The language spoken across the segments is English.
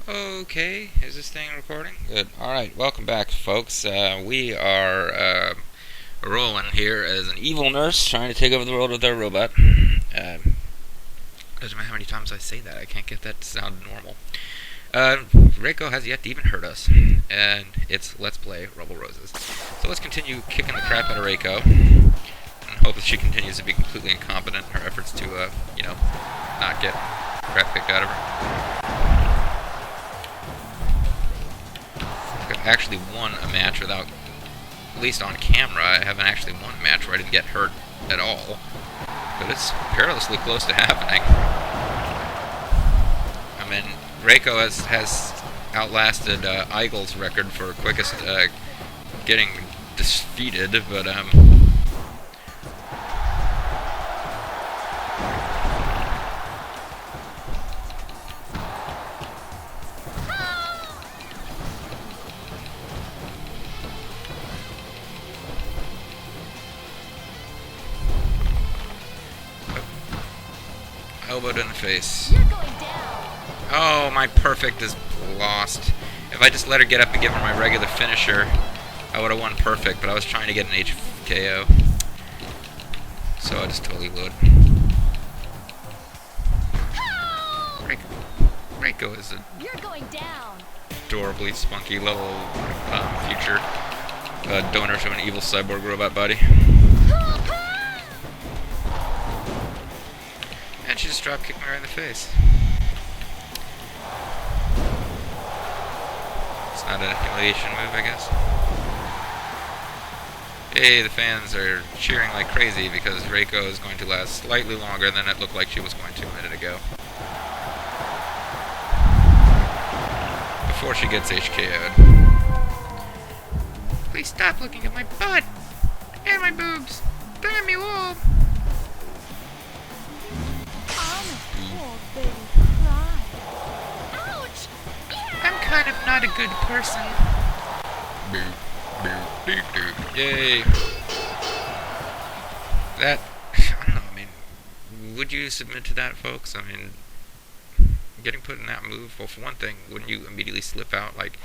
Okay, is this thing recording? Good. Alright, welcome back, folks. We are rolling here as an evil nurse trying to take over the world with our robot. Doesn't matter how many times I say that, I can't get that to sound normal. Reiko has yet to even hurt us, and it's Let's Play Rebel Roses. So let's continue kicking the crap out of Reiko, and hope that she continues to be completely incompetent in her efforts to, not get crap kicked out of her. I've actually won a match without, at least on camera, I haven't actually won a match where I didn't get hurt at all. But it's perilously close to happening. I mean, Reiko has outlasted Eigel's record for quickest getting defeated, but elbowed in the face. Oh, my perfect is lost. If I just let her get up and give her my regular finisher, I would have won perfect, but I was trying to get an HKO. So I just totally would. Reiko is a adorably spunky little future donor to an evil cyborg robot body. And she just drop-kicked me right in the face. It's not an humiliation move, I guess. Hey, the fans are cheering like crazy because Reiko is going to last slightly longer than it looked like she was going to a minute ago. Before she gets HKO'd. Please stop looking at my butt! And my boobs! Damn you all! I'm kind of not a good person. Yay. That, I don't know, I mean, would you submit to that, folks? I mean, getting put in that move, well, for one thing, wouldn't you immediately slip out? Like,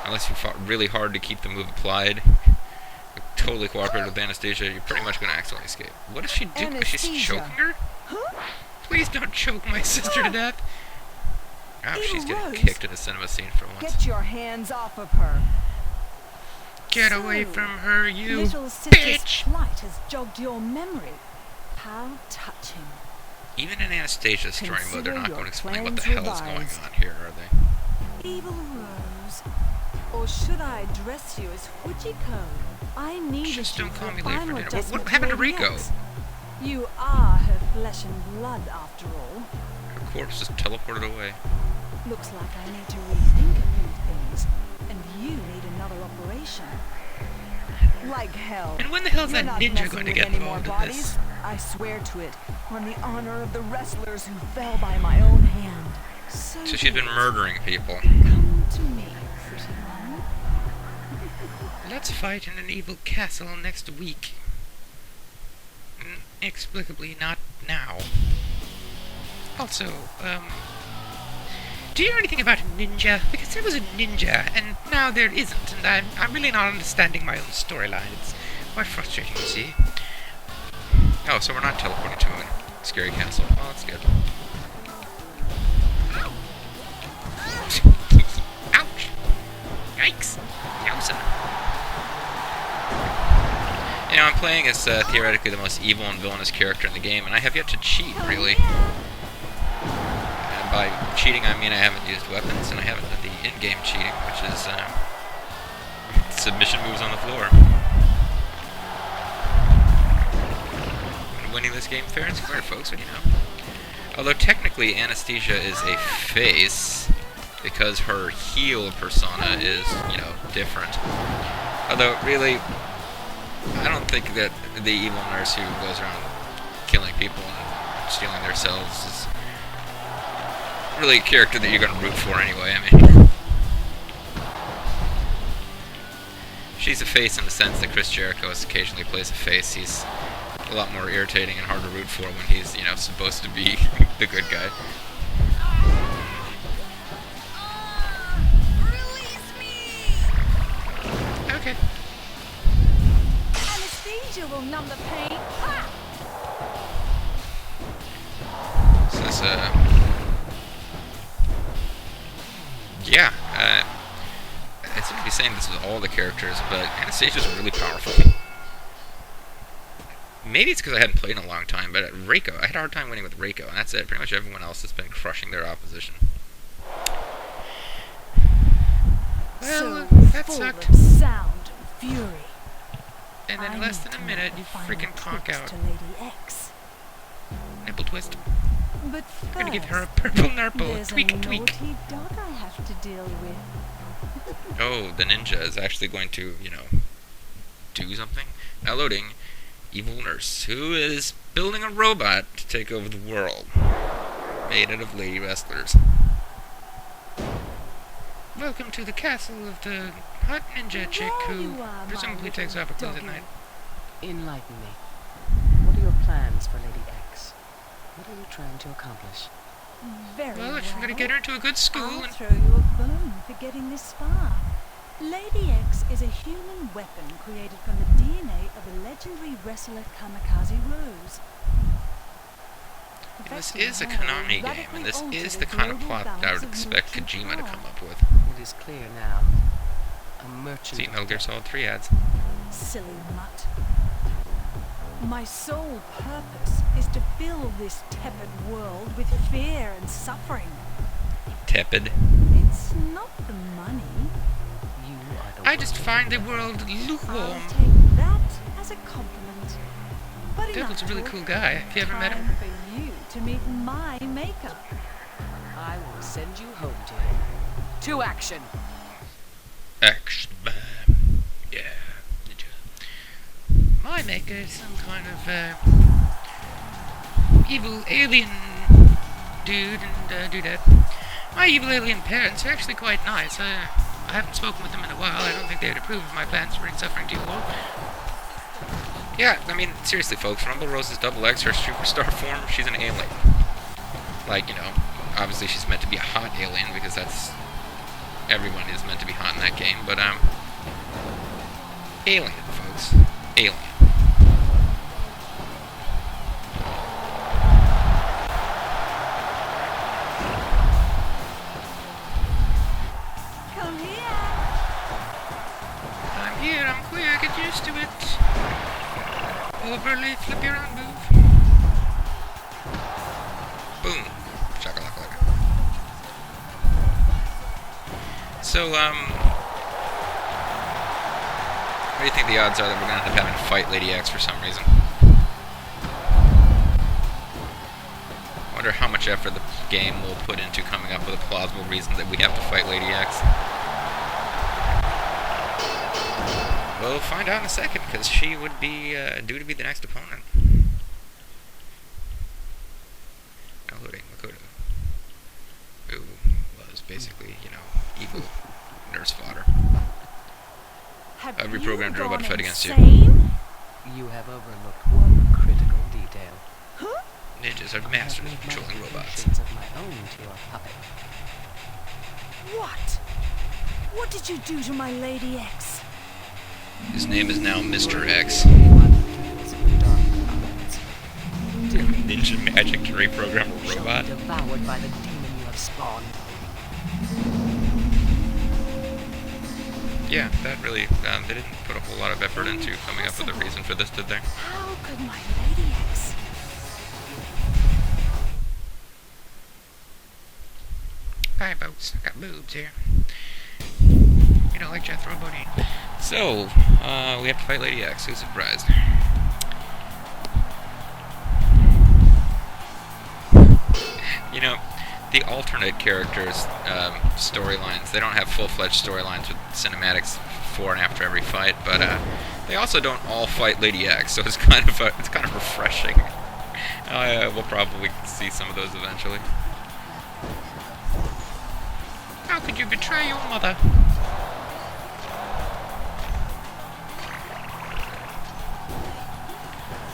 unless you fought really hard to keep the move applied, totally cooperated with Anesthesia, you're pretty much going to accidentally escape. What does she do? Is she choking her? Please don't choke my sister to death. Oh, she's getting kicked in a cinema scene for once. Get your hands off of her. Get away from her, you little bitch! Flight has jogged your memory. How touching. Even in Anastasia's story mode, they're not going to explain what the plans hell's going revised. on here, are they? Evil Rose. Or should I dress you as Fujiko? I need Just you don't for call me a late final for dinner. What adjustment happened to Lady Reiko? X. You are her flesh and blood, after all. Her corpse just teleported away. Looks like I need to rethink a few things, and you need another operation. Like hell. And when the hell's You're that not ninja messing going to with get any more involved in this? bodies. I swear to it, on the honor of the wrestlers who fell by my own hand. So she's been murdering people. Come to me, pretty one. Let's fight in an evil castle next week. Inexplicably not now. Also, do you know anything about a ninja? Because there was a ninja, and now there isn't, and I'm really not understanding my own storyline. It's quite frustrating, you see. Oh, so we're not teleporting to a scary castle. Oh, that's good. Ouch! Yikes! Yowza! You know, I'm playing as theoretically the most evil and villainous character in the game, and I have yet to cheat, really. And by cheating, I mean I haven't used weapons, and I haven't done the in-game cheating, which is submission moves on the floor. And winning this game fair and square, folks, what do you know? Although technically Anesthesia is a face, because her heel persona is, different. Although, really, I don't think that the evil nurse who goes around killing people and stealing their cells is really a character that you're going to root for anyway. I mean, she's a face in the sense that Chris Jericho occasionally plays a face. He's a lot more irritating and hard to root for when he's, supposed to be the good guy. Anesthesia will numb the pain. Ah! So this, yeah, I seem to be saying this with all the characters, but Anastasia is really powerful. Maybe it's because I hadn't played in a long time, but Reiko, I had a hard time winning with Reiko, and that's it. Pretty much everyone else has been crushing their opposition. Well, that sucked. Full of sound and fury. And then less than a minute, you freaking conk out. To Lady X. Nipple twist. But I'm gonna give her a purple nurple. there's Tweak a and tweak. naughty dog I have to deal with. Oh, the ninja is actually going to, you know, do something. Now loading. Evil nurse, who is building a robot to take over the world. Made out of lady wrestlers. Welcome to the castle of the hot ninja chick who presumably takes off her clothes at night. Enlighten me. What are your plans for Lady X? What are you trying to accomplish? Very Well, if I'm gonna get her into a good school I'll and... throw you a bone for getting this far. Lady X is a human weapon created from the DNA of a legendary wrestler Kamikaze Rose. This is a Konami game, and this is the kind of plot that I would expect Kojima to come up with. It is clear now. A merchant. See, Metal Gear Solid 3 ads. Silly mutt. My sole purpose is to fill this tepid world with fear and suffering. Tepid. It's not the money. You are the I just find the world I'll lukewarm. take that as a compliment. But Devil's a really enough cool talk. guy. Have you ever met Time him? for you to meet my maker. I will send you home to him. To action! Action man. Yeah. Ninja. My maker is some kind of evil alien dude and dudette. My evil alien parents are actually quite nice. I haven't spoken with them in a while. I don't think they would approve of my plans to bring suffering to you all. Yeah, I mean, seriously, folks, Rumble Rose's Double X, her superstar form, she's an alien. Like, you know, obviously she's meant to be a hot alien, because that's... everyone is meant to be hot in that game, but, alien, folks. Alien. Come here. I'm here, I'm queer, get used to it. Overly flippy around move. Boom. Shakalaka. So, what do you think the odds are that we're gonna end up having to fight Lady X for some reason? I wonder how much effort the game will put into coming up with a plausible reason that we have to fight Lady X. We'll find out in a second, because she would be due to be the next opponent. Downloading Makoto, who was basically, you know, evil nurse fodder. Have I've you reprogrammed your robot to gone fight against you. insane? You have overlooked one critical detail. Huh? Ninjas are I masters have of made controlling robots. modifications of my own to your puppet. What? What did you do to my Lady X? His name is now Mr. X. Ninja magic to reprogram a robot. Devoured by the demon you have spawned. Yeah, that really, they didn't put a whole lot of effort into coming up with a reason for this, did they? How could my Lady X? Hi, folks. I got boobs here. You know, like Jethro Bodine. So, we have to fight Lady X. Who's surprised? You know, the alternate characters' storylines, they don't have full-fledged storylines with cinematics before and after every fight, but they also don't all fight Lady X, so it's kind of refreshing. We'll probably see some of those eventually. How could you betray your mother?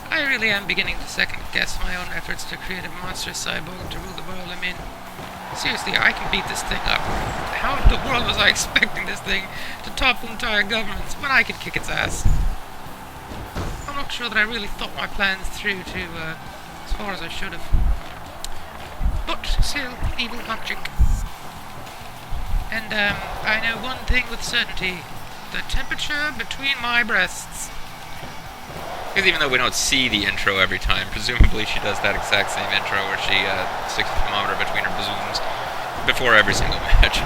I really am beginning to second-guess my own efforts to create a monstrous cyborg to rule the world. I mean, seriously, I can beat this thing up. How in the world was I expecting this thing to topple entire governments when I could kick its ass? I'm a not sure that I really thought my plans through as far as I should have. But still, evil object. And I know one thing with certainty: the temperature between my breasts. Because even though we don't see the intro every time, presumably she does that exact same intro where she sticks the thermometer between her bazooms before every single match.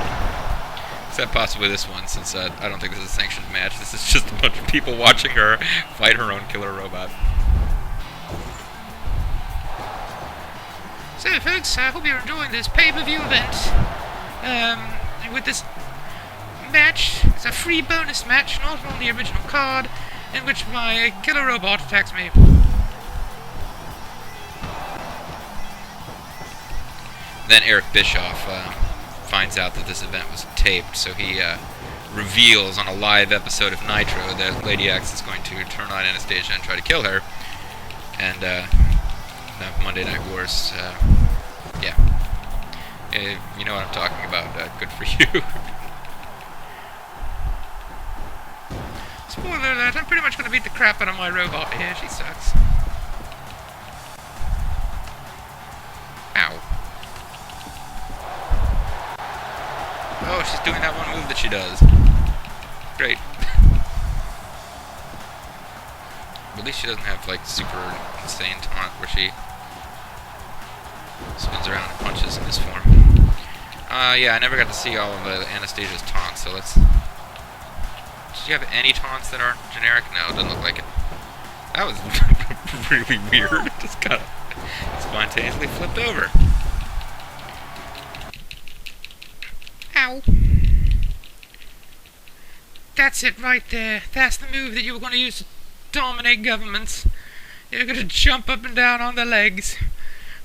Except possibly this one, since I don't think this is a sanctioned match. This is just a bunch of people watching her fight her own killer robot. So folks, I hope you're enjoying this pay-per-view event. With this match, it's a free bonus match, not on the original card, in which my killer robot attacks me. Then Eric Bischoff finds out that this event was taped, so he reveals on a live episode of Nitro that Lady X is going to turn on Anastasia and try to kill her. And the Monday Night Wars, yeah. You know what I'm talking about. Good for you. Spoiler alert, I'm pretty much going to beat the crap out of my robot here. She sucks. Ow. Oh, she's doing that one move that she does. Great. At least she doesn't have, like, super insane taunt where she spins around and punches in this form. Yeah, I never got to see all of Anastasia's taunts, so let's... Did you have any taunts that aren't generic? No, it doesn't look like it. That was really weird. It just kind of spontaneously flipped over. Ow. That's it right there. That's the move that you were going to use to dominate governments. You're going to jump up and down on their legs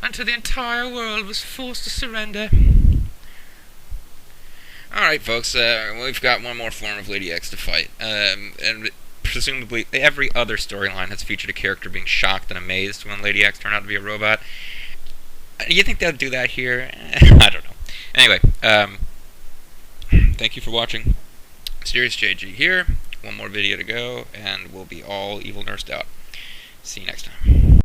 until the entire world was forced to surrender. Alright, folks, we've got one more form of Lady X to fight. And presumably every other storyline has featured a character being shocked and amazed when Lady X turned out to be a robot. You think they'll do that here? I don't know. Anyway, thank you for watching. Mysterious JG here. One more video to go, and we'll be all evil nursed out. See you next time.